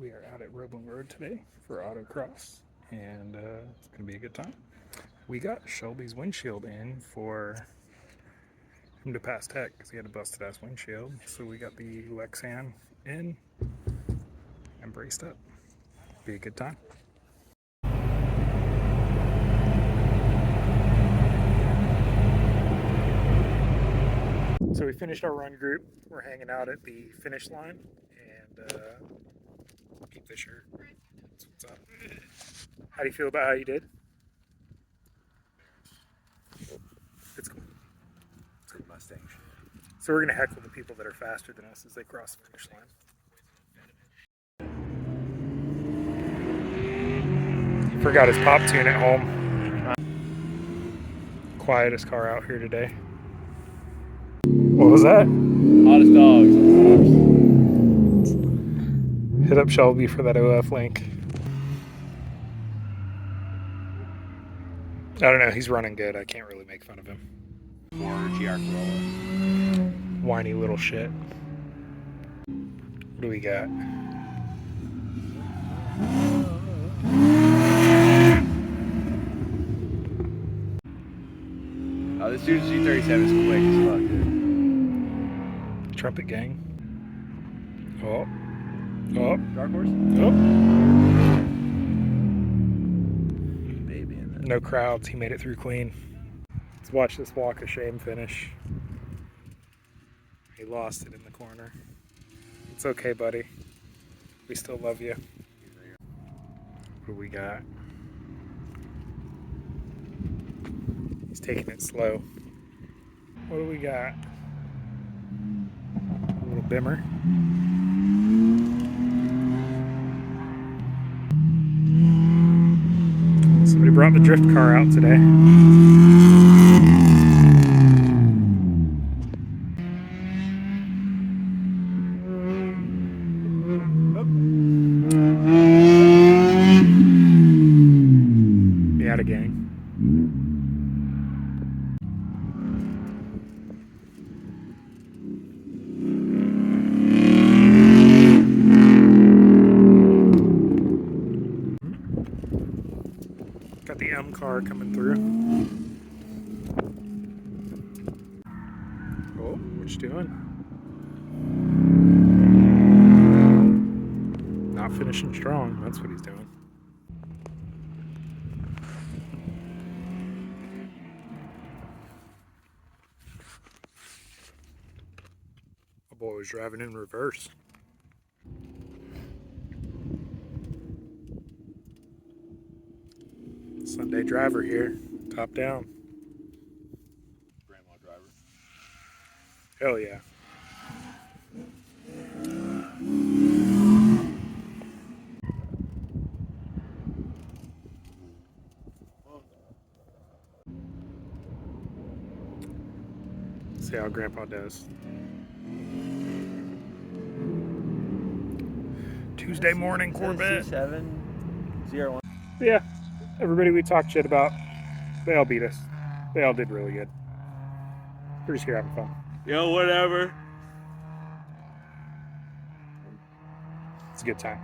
We are out at Roebling Road today for autocross, and it's going to be a good time. We got Shelby's windshield in for him to pass tech because he had a busted ass windshield. So we got the Lexan in and braced up. Be a good time. So we finished our run group. We're hanging out at the finish line, and keep the shirt. That's what's up. How do you feel about how you did? It's cool. It's good Mustang shit. So we're gonna heckle the people that are faster than us as they cross the finish line. He forgot his pop tune at home. Quietest car out here today. What was that? Hottest dogs. Hit up Shelby for that OF link. I don't know, he's running good. I can't really make fun of him. Or GR Corolla. Whiny little shit. What do we got? Oh, this dude's G37 is quick as fuck, dude. Trumpet gang. Oh. Oh. Dark horse? Oh. Baby in there. No crowds. He made it through clean. Let's watch this walk of shame finish. He lost it in the corner. It's okay, buddy. We still love you. What do we got? He's taking it slow. What do we got? A little bimmer. Somebody brought the drift car out today. Miata gang. Got the M car coming through. Oh, what you doing? Not finishing strong, that's what he's doing. My boy was driving in reverse. Sunday driver here, top down. Grandma driver. Hell yeah. See how Grandpa does. Tuesday morning Corvette. 701. Yeah, everybody we talked shit about, they all beat us. They all did really good. We're just here having fun. Yo, whatever. It's a good time.